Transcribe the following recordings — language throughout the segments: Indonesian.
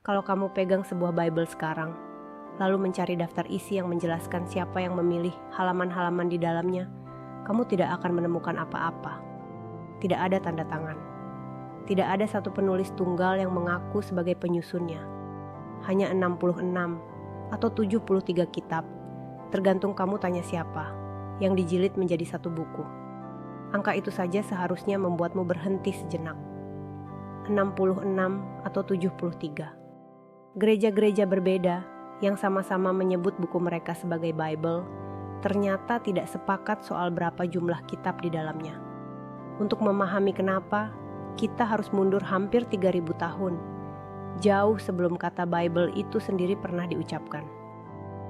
Kalau kamu pegang sebuah Bible sekarang, lalu mencari daftar isi yang menjelaskan siapa yang memilih halaman-halaman di dalamnya, kamu tidak akan menemukan apa-apa. Tidak ada tanda tangan. Tidak ada satu penulis tunggal yang mengaku sebagai penyusunnya. Hanya 66 atau 73 kitab, tergantung kamu tanya siapa, yang dijilid menjadi satu buku. Angka itu saja seharusnya membuatmu berhenti sejenak. 66 atau 73. Gereja-gereja berbeda yang sama-sama menyebut buku mereka sebagai Bible, ternyata tidak sepakat soal berapa jumlah kitab di dalamnya. Untuk memahami kenapa, kita harus mundur hampir 3.000 tahun, jauh sebelum kata Bible itu sendiri pernah diucapkan.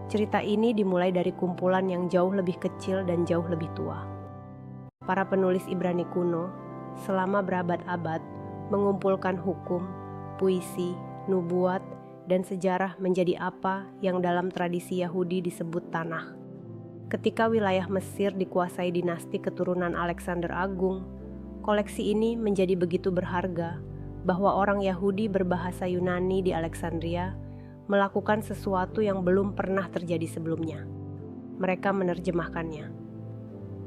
Cerita ini dimulai dari kumpulan yang jauh lebih kecil dan jauh lebih tua. Para penulis Ibrani kuno, selama berabad-abad, mengumpulkan hukum, puisi, nubuat, dan sejarah menjadi apa yang dalam tradisi Yahudi disebut Tanakh. Ketika wilayah Mesir dikuasai dinasti keturunan Alexander Agung, koleksi ini menjadi begitu berharga bahwa orang Yahudi berbahasa Yunani di Alexandria melakukan sesuatu yang belum pernah terjadi sebelumnya. Mereka menerjemahkannya.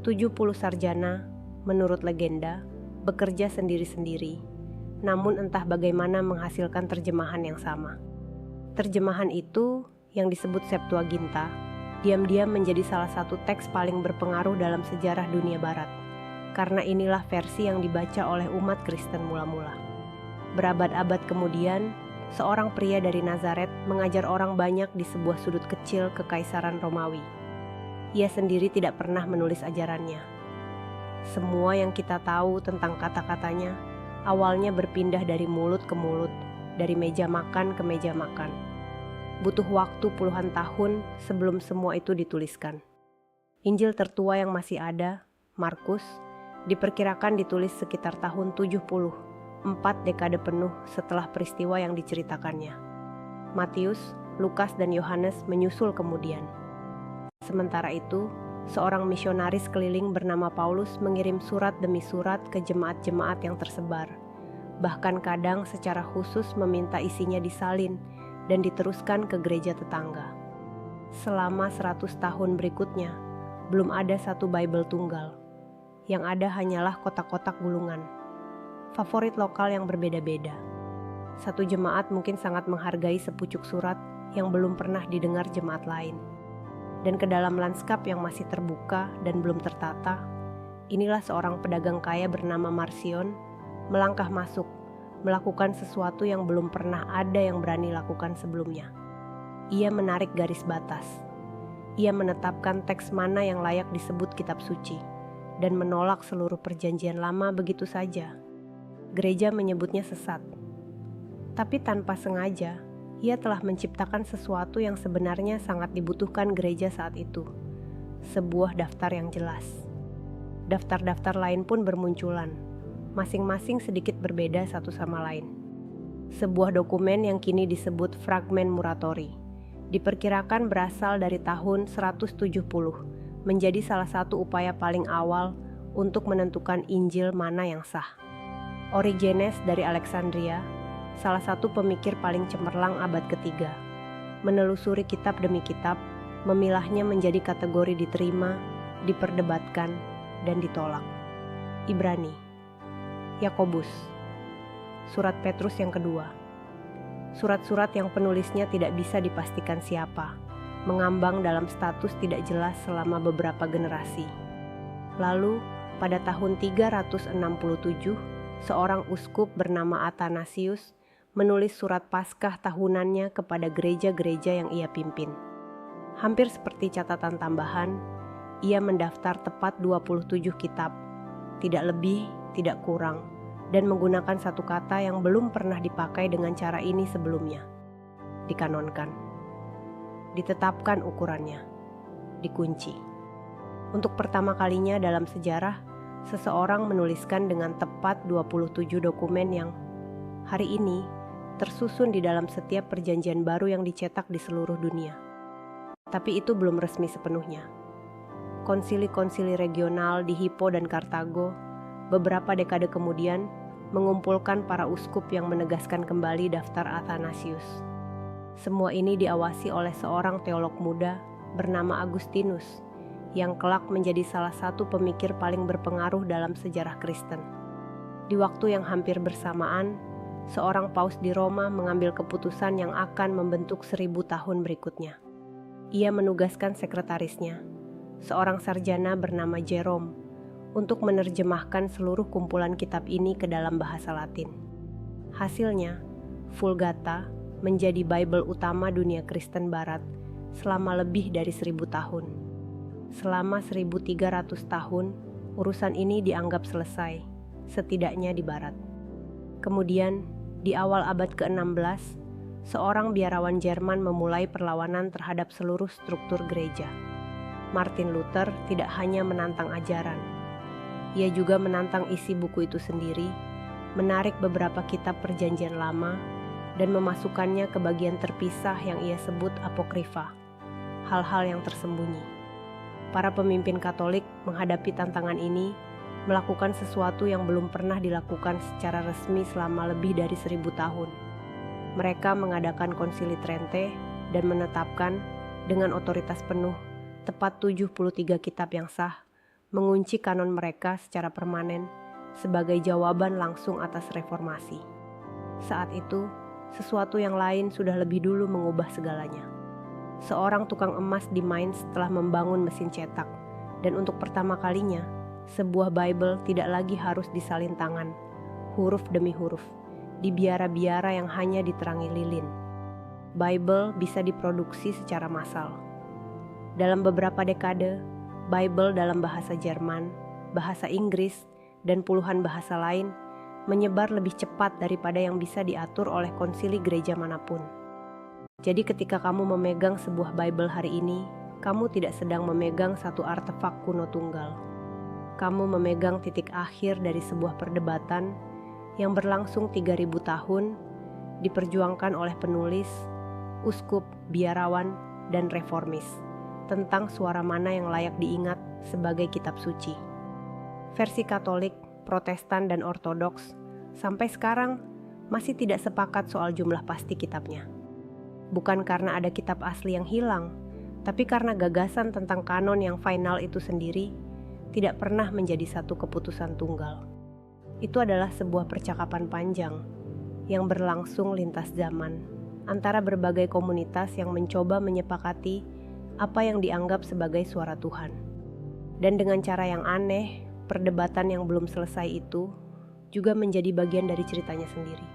70 sarjana, menurut legenda, bekerja sendiri-sendiri, namun entah bagaimana menghasilkan terjemahan yang sama. Terjemahan itu, yang disebut Septuaginta, diam-diam menjadi salah satu teks paling berpengaruh dalam sejarah dunia barat, karena inilah versi yang dibaca oleh umat Kristen mula-mula. Berabad-abad kemudian, seorang pria dari Nazaret mengajar orang banyak di sebuah sudut kecil Kekaisaran Romawi. Ia sendiri tidak pernah menulis ajarannya. Semua yang kita tahu tentang kata-katanya, awalnya berpindah dari mulut ke mulut, dari meja makan ke meja makan. Butuh waktu puluhan tahun sebelum semua itu dituliskan. Injil tertua yang masih ada, Markus, diperkirakan ditulis sekitar tahun 70, 4 dekade penuh setelah peristiwa yang diceritakannya. Matius, Lukas, dan Yohanes menyusul kemudian. Sementara itu, seorang misionaris keliling bernama Paulus mengirim surat demi surat ke jemaat-jemaat yang tersebar. Bahkan kadang secara khusus meminta isinya disalin dan diteruskan ke gereja tetangga. Selama 100 tahun berikutnya, belum ada satu Bible tunggal. Yang ada hanyalah kotak-kotak gulungan. Favorit lokal yang berbeda-beda. Satu jemaat mungkin sangat menghargai sepucuk surat yang belum pernah didengar jemaat lain. Dan ke dalam lanskap yang masih terbuka dan belum tertata, inilah seorang pedagang kaya bernama Marcion melangkah masuk, melakukan sesuatu yang belum pernah ada yang berani lakukan sebelumnya. Ia menarik garis batas. Ia menetapkan teks mana yang layak disebut kitab suci, dan menolak seluruh perjanjian lama begitu saja. Gereja menyebutnya sesat. Tapi tanpa sengaja, ia telah menciptakan sesuatu yang sebenarnya sangat dibutuhkan gereja saat itu. Sebuah daftar yang jelas. Daftar-daftar lain pun bermunculan, masing-masing sedikit berbeda satu sama lain. Sebuah dokumen yang kini disebut Fragment Muratori, diperkirakan berasal dari tahun 170, menjadi salah satu upaya paling awal untuk menentukan Injil mana yang sah. Origenes dari Alexandria, salah satu pemikir paling cemerlang abad ketiga, menelusuri kitab demi kitab, memilahnya menjadi kategori diterima, diperdebatkan, dan ditolak. Ibrani, Yakobus, surat Petrus yang kedua. Surat-surat yang penulisnya tidak bisa dipastikan siapa, mengambang dalam status tidak jelas selama beberapa generasi. Lalu, pada tahun 367, seorang uskup bernama Athanasius menulis surat Paskah tahunannya kepada gereja-gereja yang ia pimpin. Hampir seperti catatan tambahan, ia mendaftar tepat 27 kitab, tidak lebih, tidak kurang, dan menggunakan satu kata yang belum pernah dipakai dengan cara ini sebelumnya. Dikanonkan. Ditetapkan ukurannya. Dikunci. Untuk pertama kalinya dalam sejarah, seseorang menuliskan dengan tepat 27 dokumen yang hari ini tersusun di dalam setiap perjanjian baru yang dicetak di seluruh dunia. Tapi itu belum resmi sepenuhnya. Konsili-konsili regional di Hippo dan Kartago beberapa dekade kemudian mengumpulkan para uskup yang menegaskan kembali daftar Athanasius. Semua ini diawasi oleh seorang teolog muda bernama Agustinus, yang kelak menjadi salah satu pemikir paling berpengaruh dalam sejarah Kristen. Di waktu yang hampir bersamaan, seorang paus di Roma mengambil keputusan yang akan membentuk 1000 tahun berikutnya. Ia menugaskan sekretarisnya, seorang sarjana bernama Jerome, untuk menerjemahkan seluruh kumpulan kitab ini ke dalam bahasa Latin. Hasilnya, Vulgata menjadi Bible utama dunia Kristen Barat selama lebih dari 1000 tahun. Selama 1300 tahun, urusan ini dianggap selesai, setidaknya di Barat. Kemudian, di awal abad ke-16, seorang biarawan Jerman memulai perlawanan terhadap seluruh struktur gereja. Martin Luther tidak hanya menantang ajaran, ia juga menantang isi buku itu sendiri, menarik beberapa kitab Perjanjian Lama, dan memasukkannya ke bagian terpisah yang ia sebut apokrifa, hal-hal yang tersembunyi. Para pemimpin Katolik menghadapi tantangan ini, melakukan sesuatu yang belum pernah dilakukan secara resmi selama lebih dari 1000 tahun. Mereka mengadakan Konsili Trente dan menetapkan dengan otoritas penuh tepat 73 kitab yang sah, mengunci kanon mereka secara permanen sebagai jawaban langsung atas reformasi. Saat itu, sesuatu yang lain sudah lebih dulu mengubah segalanya. Seorang tukang emas di Mainz telah membangun mesin cetak, dan untuk pertama kalinya, sebuah Bible tidak lagi harus disalin tangan, huruf demi huruf, di biara-biara yang hanya diterangi lilin. Bible bisa diproduksi secara massal. Dalam beberapa dekade, Bible dalam bahasa Jerman, bahasa Inggris, dan puluhan bahasa lain menyebar lebih cepat daripada yang bisa diatur oleh konsili gereja manapun. Jadi ketika kamu memegang sebuah Bible hari ini, kamu tidak sedang memegang satu artefak kuno tunggal. Kamu memegang titik akhir dari sebuah perdebatan yang berlangsung 3000 tahun, diperjuangkan oleh penulis, uskup, biarawan, dan reformis, tentang suara mana yang layak diingat sebagai kitab suci. Versi Katolik, Protestan, dan Ortodoks sampai sekarang masih tidak sepakat soal jumlah pasti kitabnya. Bukan karena ada kitab asli yang hilang, tapi karena gagasan tentang kanon yang final itu sendiri tidak pernah menjadi satu keputusan tunggal. Itu adalah sebuah percakapan panjang yang berlangsung lintas zaman antara berbagai komunitas yang mencoba menyepakati apa yang dianggap sebagai suara Tuhan. Dan dengan cara yang aneh, perdebatan yang belum selesai itu juga menjadi bagian dari ceritanya sendiri.